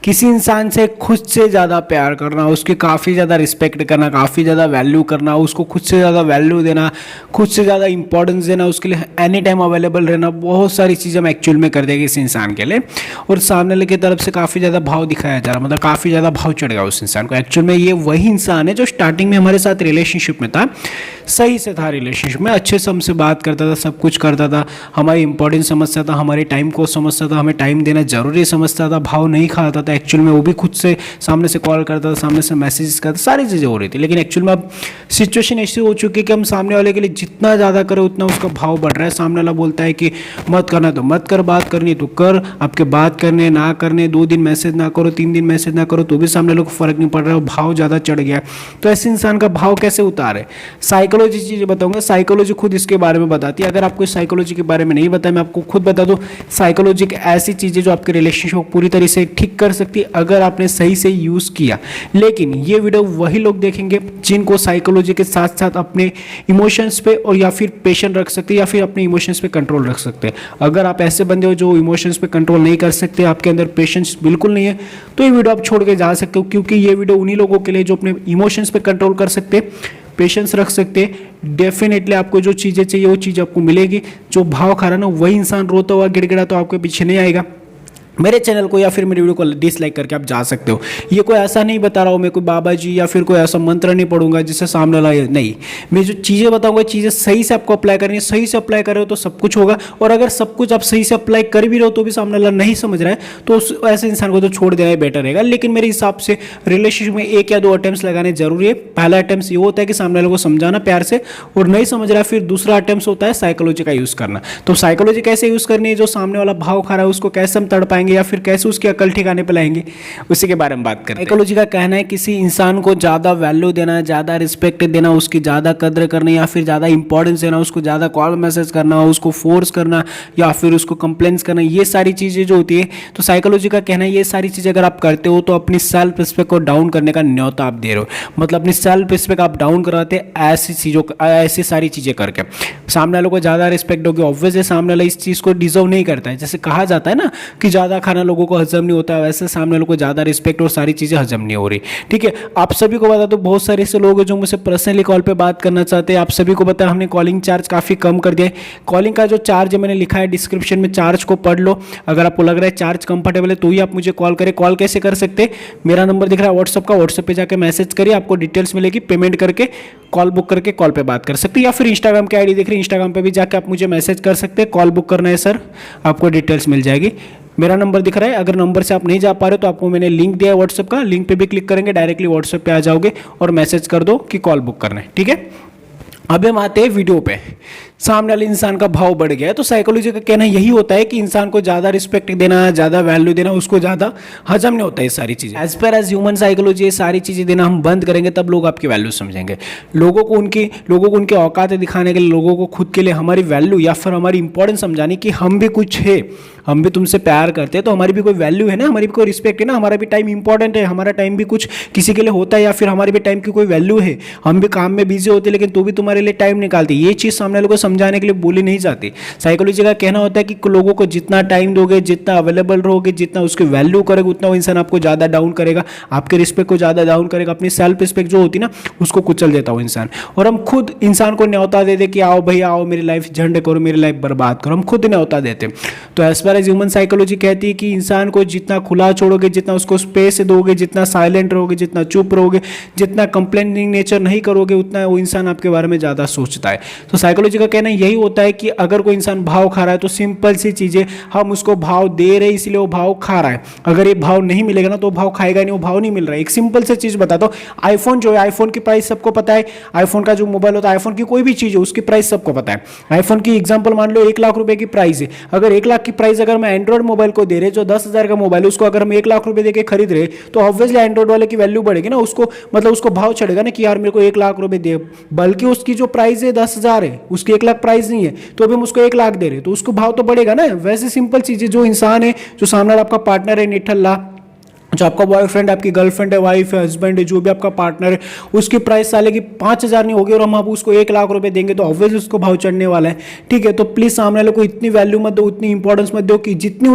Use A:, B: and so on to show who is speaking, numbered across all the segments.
A: किसी इंसान से खुद से ज़्यादा प्यार करना, उसकी काफ़ी ज़्यादा रिस्पेक्ट करना, काफ़ी ज़्यादा वैल्यू करना, उसको खुद से ज़्यादा वैल्यू देना, खुद से ज़्यादा इंपॉर्टेंस देना, उसके लिए एनी टाइम अवेलेबल रहना, बहुत सारी चीज़ें हम एक्चुअल में कर देंगे इस इंसान के लिए। और सामने वाले की तरफ से काफ़ी ज़्यादा भाव दिखाया जा रहा, मतलब काफ़ी ज़्यादा भाव चढ़ गया उस इंसान को। एक्चुअल में ये वही इंसान है जो स्टार्टिंग में हमारे साथ रिलेशनशिप में था, सही से था, रिलेशनशिप में अच्छे से हमसे बात करता था, सब कुछ करता था, हमारी इंपॉर्टेंस समझता था, हमारे टाइम को समझता था, हमें टाइम देना जरूरी समझता था, भाव नहीं खाता था एक्चुअल में। वो भी खुद से सामने से कॉल करता था, सामने से मैसेजेस करता, सारी चीज़ें हो रही थी। लेकिन एक्चुअल में अब सिचुएशन ऐसी हो चुकी है कि हम सामने वाले के लिए जितना ज़्यादा करें उतना उसका भाव बढ़ रहा है। सामने वाला बोलता है कि मत करना तो मत कर, बात करनी तो कर, आपके बात करने ना करने, 2 दिन मैसेज ना करो, 3 दिन मैसेज ना करो, तो भी सामने वाले को फर्क नहीं पड़ रहा है, भाव ज़्यादा चढ़ गया। तो ऐसे इंसान का भाव कैसे उतारे, साइकोलॉजी चीज़ें बताऊंगा। साइकोलॉजी खुद इसके बारे में बताती है। अगर आपको साइकोलॉजी के बारे में नहीं पता, मैं आपको खुद बता दूं। साइकोलॉजी एक ऐसी चीज़ है जो आपके रिलेशनशिप को पूरी तरह से ठीक कर सकती है अगर आपने सही से यूज़ किया। लेकिन ये वीडियो वही लोग देखेंगे जिनको साइकोलॉजी के साथ साथ अपने इमोशंस पे और या फिर पेशेंस रख सकते हैं, या फिर अपने इमोशंस पे कंट्रोल रख सकते हैं। अगर आप ऐसे बंदे हो जो इमोशंस पे कंट्रोल नहीं कर सकते, आपके अंदर पेशेंस बिल्कुल नहीं है, तो ये वीडियो आप छोड़ के जा सकते हो, क्योंकि ये वीडियो उन्हीं लोगों के लिए जो अपने इमोशंस पे कंट्रोल कर सकते हैं, पेशेंस रख सकते हैं। डेफिनेटली आपको जो चीज़ें चाहिए वो चीज़ आपको मिलेगी। जो भाव खा रहा है ना, वही इंसान रोता हुआ गिड़गिड़ा तो आपके पीछे नहीं आएगा। मेरे चैनल को या फिर मेरी वीडियो को डिसलाइक करके आप जा सकते हो। ये कोई ऐसा नहीं बता रहा हूँ मैं, कोई बाबा जी या फिर कोई ऐसा मंत्र नहीं पढ़ूंगा जिससे सामने वाला, नहीं, मैं जो चीज़ें बताऊंगा चीज़ें सही से आपको अप्लाई करनी है। सही से अप्लाई कर रहे हो तो सब कुछ होगा, और अगर सब कुछ आप सही से अप्लाई कर भी रहे हो तो भी सामने वाला नहीं समझ रहा है तो ऐसे इंसान को तो छोड़ देना ही बेटर रहेगा। लेकिन मेरे हिसाब से रिलेशनशिप में 1 या 2 अटेम्प्ट लगाने जरूरी है। पहला अटेम्प्ट ये होता है कि सामने वाले को समझाना प्यार से, और नहीं समझ रहा है फिर दूसरा अटेम्प्ट होता है साइकोलॉजी का यूज़ करना। तो साइकोलॉजी कैसे यूज़ करनी है, जो सामने वाला भाव खा रहा है उसको कैसे हम तड़ पाएंगे या फिर कैसे उसकी अकल ठिकाने पे लाएंगे, उसी के बारे में बात करते हैं। साइकोलॉजी का कहना है किसी इंसान को ज़्यादा वैल्यू देना, ज़्यादा रिस्पेक्ट देना, उसकी ज़्यादा कद्र करनी, या फिर ज़्यादा इंपॉर्टेंस देना, उसको ज़्यादा कॉल मैसेज करना, उसको फोर्स करना, या फिर उसको कंप्लेंट्स करना, ये सारी चीज़ें जो होती है, तो साइकोलॉजी का कहना है ये सारी चीज़ें अगर आप करते हो तो अपनी सेल्फ रिस्पेक्ट को डाउन करने का न्योता आप दे रहे हो। मतलब अपनी सेल्फ रिस्पेक्ट आप डाउन कराते हैं ऐसी सारी चीज़ें करके। सामने वालों को ज़्यादा रिस्पेक्ट होगी, ऑब्वियस है सामने वाला इस चीज़ को डिजर्व नहीं करता है। जैसे कहा जाता है ना कि ज़्यादा खाना लोगों को हजम नहीं होता, वैसे सामने वालों को ज़्यादा रिस्पेक्ट और सारी चीज़ें हजम नहीं हो रही। ठीक है, आप सभी को बता दो, बहुत सारे ऐसे लोग हैं जो मुझसे पर्सनली कॉल पे बात करना चाहते हैं। आप सभी को पता है हमने कॉलिंग चार्ज काफ़ी कम कर दिया है। कॉलिंग का जो चार्ज है मैंने लिखा है डिस्क्रिप्शन में, चार्ज को पढ़ लो। अगर आपको लग रहा है चार्ज कंफर्टेबल है तो ही आप मुझे कॉल करें। कॉल कैसे कर सकते हैं, मेरा नंबर दिख रहा है व्हाट्सअप का, व्हाट्सअप पे जाकर मैसेज करिए, आपको डिटेल्स मिलेगी, पेमेंट करके कॉल बुक करके कॉल पे बात कर सकते हैं। या फिर इंस्टाग्राम की आईडी दिख रही है, इंस्टाग्राम पे भी जाकर आप मुझे मैसेज कर सकते हैं, कॉल बुक करना है सर, आपको डिटेल्स मिल जाएगी। मेरा नंबर दिख रहा है, अगर नंबर से आप नहीं जा पा रहे तो आपको मैंने लिंक दिया है व्हाट्सएप का, लिंक पे भी क्लिक करेंगे, डायरेक्टली व्हाट्सएप पे आ जाओगे और मैसेज कर दो कि कॉल बुक करना है। ठीक है, अब हम आते हैं वीडियो पे। सामने वाले इंसान का भाव बढ़ गया है, तो साइकोलॉजी का कहना यही होता है कि इंसान को ज़्यादा रिस्पेक्ट देना, ज़्यादा वैल्यू देना, उसको ज़्यादा हजम नहीं होता है ये सारी चीज़ें। As per as human psychology ये सारी चीज़ें देना हम बंद करेंगे, तब लोग आपकी वैल्यू समझेंगे। लोगों को उनके औकातें दिखाने के लिए, लोगों को खुद के लिए हमारी वैल्यू या फिर हमारी इंपॉर्टेंस समझाने की हम भी कुछ है, हम भी तुमसे प्यार करते हैं तो हमारी भी कोई वैल्यू है ना, हमारी भी कोई रिस्पेक्ट है ना, हमारा भी टाइम इंपॉर्टेंट है, हमारा टाइम भी कुछ किसी के लिए होता है, या फिर हमारे भी टाइम की कोई वैल्यू है। हम भी काम में बिजी होते हैं लेकिन तो भी तुम्हारे लिए टाइम निकालते। ये चीज़ सामने लोगों को समझाने के लिए बोली नहीं जाती। साइकोलॉजी का कहना होता है कि लोगों को जितना टाइम दोगे, जितना अवेलेबल रहोगे, जितना उसकी वैल्यू करोगे, उतना वो इंसान आपको ज़्यादा डाउन करेगा, आपके रिस्पेक्ट को ज़्यादा डाउन करेगा, अपनी सेल्फ रिस्पेक्ट जो होती है ना उसको कुचल देता वो इंसान। और हम खुद इंसान को न्योता दे दे कि आओ भाई आओ, मेरी लाइफ झंड करो, मेरी लाइफ बर्बाद करो, हम खुद न्योता देते हैं। तो as far as human psychology कहती है कि इंसान को जितना खुला छोड़ोगे, जितना उसको स्पेस दोगे, जितना साइलेंट रहोगे, जितना चुप रहोगे, जितना कंप्लेनिंग नेचर नहीं करोगे, उतना वो इंसान आपके बारे में ज़्यादा सोचता है। तो साइकोलॉजी का कहना यही होता है कि अगर कोई इंसान भाव खा रहा है तो सिंपल सी चीज़ें, हम उसको भाव दे रहे हैं इसलिए वो भाव खा रहा है। अगर ये भाव नहीं मिलेगा ना तो भाव खाएगा नहीं, वो भाव नहीं मिल रहा है। एक सिंपल सी चीज़ बताता हूँ, आईफोन जो है, आईफोन की प्राइस सबको पता है। आईफोन का जो मोबाइल होता है, आईफोन की कोई भी चीज़ है उसकी प्राइस सबको पता है। आईफोन की एग्जाम्पल मान लो 1 लाख रुपए की प्राइस है। अगर 1 लाख की प्राइस अगर मैं एंड्रॉइड मोबाइल को दे रहे जो 10,000 का मोबाइल है, उसको अगर हम 1 लाख रुपए देके खरीद रहे तो ऑब्वियसली एंड्रॉइड वाले की वैल्यू बढ़ेगी ना, उसको मतलब उसको भाव चढ़ेगा ना कि यार मेरे को 1 लाख रुपए दे, बल्कि उसकी जो प्राइस है 10,000 है, उसकी 1 लाख प्राइस नहीं है, तो अभी हम उसको 1 लाख दे रहे तो उसको भाव तो बढ़ेगा ना। वैसे सिंपल चीज़ें, जो इंसान है, जो सामने आपका पार्टनर है निठल्ला, जो आपका बॉयफ्रेंड, आपकी गर्लफ्रेंड है, वाइफ है, हस्बैंड है, जो भी आपका पार्टनर है, उसकी प्राइस साले की 5,000 नहीं होगी और हम आप उसको 1 लाख रुपए देंगे तो ऑब्वियसली उसको भाव चढ़ने वाला है। ठीक है, तो प्लीज सामने वाले को इतनी वैल्यू मत दो, उतनी इंपॉर्टेंस मत दो कि जितना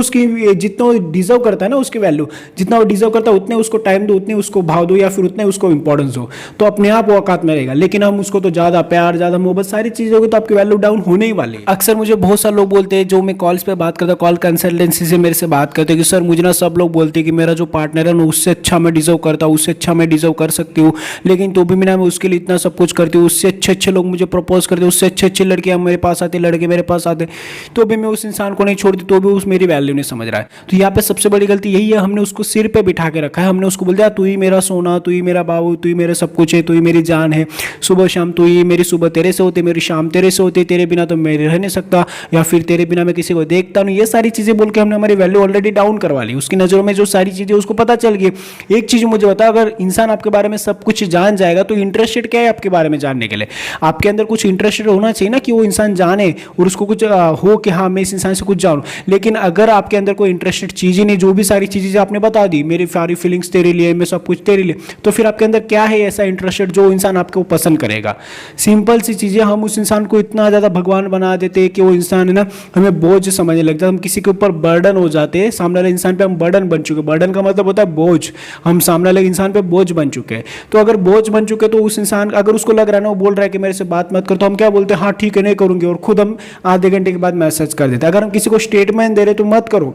A: वो डिजर्व करता है ना, उसकी वैल्यू जितना वो डिजर्व करता है उतने उसको टाइम दो, उतने उसको भाव दो या फिर उतने उसको इंपॉर्टेंस दो, तो अपने आप वो औकात में रहेगा। लेकिन हम उसको तो ज्यादा प्यार, ज्यादा मोहब्बत, सारी चीजें होगी तो आपकी वैल्यू डाउन होने ही वाली है। अक्सर मुझे बहुत सारे लोग बोलते हैं, जो मैं कॉल्स पे बात करता हूँ, कॉल कंसल्टेंसी से मेरे से बात करते हैं कि सर मुझे ना सब लोग बोलते हैं कि मेरा जो पार्टनर है ना उससे अच्छा मैं डिजर्व करता हूँ, उससे अच्छा मैं डिजर्व कर सकती हूँ, लेकिन तो भी मैं उसके लिए इतना सब कुछ करती हूँ, उससे अच्छे अच्छे लोग मुझे प्रपोज करते, उससे अच्छे अच्छे लड़कियाँ मेरे पास आते, लड़के मेरे पास आते, तो भी मैं उस इंसान को नहीं छोड़ती, तो भी उस मेरी वैल्यू नहीं समझ रहा है। तो यहाँ पे सबसे बड़ी गलती यही है, हमने उसको सिर पे बिठा के रखा है, हमने उसको बोल दिया तू ही मेरा सोना, तू ही मेरा बाबू, तू ही मेरा सब कुछ है, तू ही मेरी जान है, सुबह शाम तू ही, मेरी सुबह तेरे से होती, मेरी शाम तेरे से होती, तेरे बिना तो मैं रह नहीं सकता, या फिर तेरे बिना मैं किसी को देखता नहीं। ये सारी चीज़ें बोल के हमने हमारी वैल्यू ऑलरेडी डाउन करवा ली। उसकी नज़रों में जो सारी चीज़ें उसको पता चल गई। एक चीज़ मुझे बता, अगर इंसान आपके बारे में सब कुछ जान जाएगा तो इंटरेस्टेड क्या है आपके बारे में जानने के लिए? आपके अंदर कुछ इंटरेस्टेड होना चाहिए ना कि वो इंसान जाने और उसको कुछ हो कि हाँ मैं इस इंसान से कुछ जानूं। लेकिन अगर आपके अंदर कोई इंटरेस्टेड चीज़ ही नहीं, जो भी सारी चीज़ें आपने बता दी, मेरी सारी फीलिंग्स तेरे लिए, मैं सब कुछ तेरे लिए, तो फिर आपके अंदर क्या है ऐसा इंटरेस्टेड जो इंसान आपको पसंद करेगा? सिंपल सी चीज़ें। हम उस इंसान को इतना ज़्यादा भगवान बना देते हैं कि वो इंसान है ना हमें बोझ समझने लगता है, हम किसी के ऊपर बर्डन हो जाते हैं, सामने वाले इंसान पे हम बर्डन बन चुके हैं। बर्डन का मतलब होता है बोझ, हम सामने वाले इंसान पे बोझ बन चुके हैं। तो अगर बोझ बन चुके तो उस इंसान, अगर उसको लग रहा है ना, वो बोल रहा है कि मेरे से बात मत कर, तो हम क्या बोलते हैं, हाँ ठीक है नहीं करूंगी, और खुद हम आधे घंटे के बाद मैसेज कर देते हैं। अगर हम किसी को स्टेटमेंट दे रहे तो मत करो,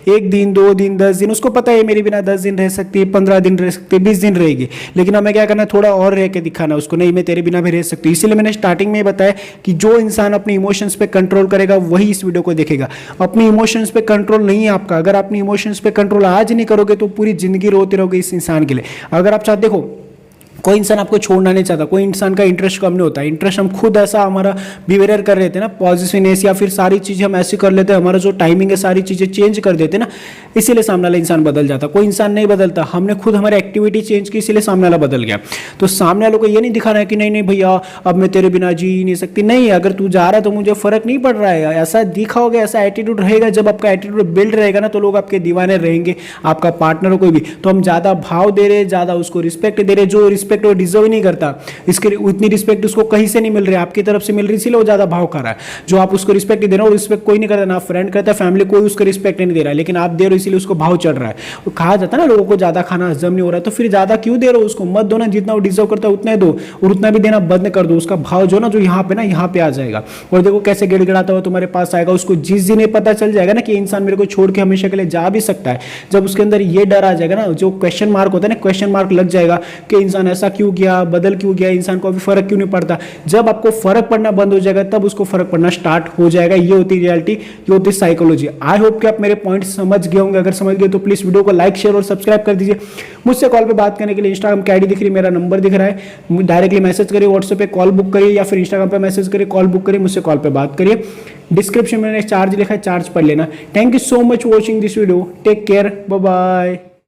A: 1 दिन 2 दिन 10 दिन, उसको पता है मेरे बिना 10 दिन रह सकती है, 15 दिन रह सकती है, 20 दिन रहेगी, लेकिन हमें क्या करना, थोड़ा और रह के दिखाना उसको, नहीं मैं तेरे बिना भी रह सकती हूँ। इसीलिए मैंने स्टार्टिंग में बताया कि जो इंसान अपने इमोशंस पे कंट्रोल करेगा वही इस वीडियो को देखेगा। अपनी इमोशंस पे कंट्रोल नहीं है आपका, अगर अपनी इमोशंस पे कंट्रोल आज नहीं करोगे तो पूरी जिंदगी रोते रहोगे इस इंसान के लिए। अगर आप चाहते, देखो कोई इंसान आपको छोड़ना नहीं चाहता, कोई इंसान का इंटरेस्ट कम नहीं होता, इंटरेस्ट हम खुद ऐसा हमारा बिहेवियर कर लेते हैं ना, पॉजिटिवनेस या फिर सारी चीज़ें हम ऐसी कर लेते हैं, हमारा जो टाइमिंग है सारी चीज़ें चेंज कर देते हैं ना, इसीलिए सामने वाला इंसान बदल जाता। कोई इंसान नहीं बदलता, हमने खुद हमारी एक्टिविटी चेंज की इसीलिए सामने वाला बदल गया। तो सामने वालों को ये नहीं दिखाना है कि नहीं नहीं भैया अब मैं तेरे बिना जी ही नहीं सकती, नहीं, अगर तू जा रहा है तो मुझे फर्क नहीं पड़ रहा है, ऐसा दिखाओगे, ऐसा एटीट्यूड रहेगा। जब आपका एटीट्यूड बिल्ड रहेगा ना तो लोग आपके दीवाने रहेंगे, आपका पार्टनर हो कोई भी। तो हम ज़्यादा भाव दे रहे, ज़्यादा उसको रिस्पेक्ट दे रहे, जो रिस्पेक्ट वो डिजर्व नहीं करता, इसके उतनी रिस्पेक्ट उसको कहीं से नहीं मिल रही, आपकी तरफ से मिल रही, इसीलिए वो ज्यादा भाव कर रहा है। जो आप उसको रिस्पेक्ट दे रहे हो, रिस्पेक्ट कोई नहीं करता, ना फ्रेंड करता, फैमिली कोई उसको रिस्पेक्ट नहीं दे रहा है, लेकिन आप दे रहे हो इसीलिए उसको भाव चढ़ रहा है। वो कहा जाता है ना लोगों को ज्यादा खाना हजम नहीं हो रहा है, तो फिर ज्यादा क्यों दे रहे हो उसको? मत दो ना, जितना वो डिजर्व करता है उतना ही दो, और उतना भी देना बंद कर दो। उसका भाव जो ना, जो यहाँ पे ना, यहाँ पे आ जाएगा, और देखो कैसे गिड़गिड़ाता हुआ तुम्हारे पास आएगा। उसको जिस दिन ये पता चल जाएगा ना कि इंसान मेरे को छोड़ के हमेशा के लिए जा भी सकता है, जब उसके अंदर ये डर आ जाएगा ना, जो क्वेश्चन मार्क होता है ना, क्वेश्चन मार्क लग जाएगा कि इंसान ऐसा क्यों किया, बदल क्यों गया, इंसान को अभी फर्क क्यों नहीं पड़ता। जब आपको फर्क पड़ना बंद हो जाएगा तब उसको फर्क पड़ना स्टार्ट हो जाएगा। ये होती रियलिटी, ये होती साइकोलॉजी। आई होप कि आप मेरे पॉइंट समझ गए होंगे। अगर समझ गए तो प्लीज वीडियो को लाइक, शेयर और सब्सक्राइब कर दीजिए। मुझसे कॉल पे बात करने के लिए इंस्टाग्राम की आईडी दिख रही है, मेरा नंबर दिख रहा है, डायरेक्टली मैसेज करिए, व्हाट्सएप पे कॉल बुक करिए या फिर इंस्टाग्राम पे मैसेज करिए, कॉल बुक करिए, मुझसे कॉल पे बात करिए। डिस्क्रिप्शन में मैंने चार्ज लिखा है, चार्ज पढ़ लेना। Thank you so much watching this video, take care, bye bye.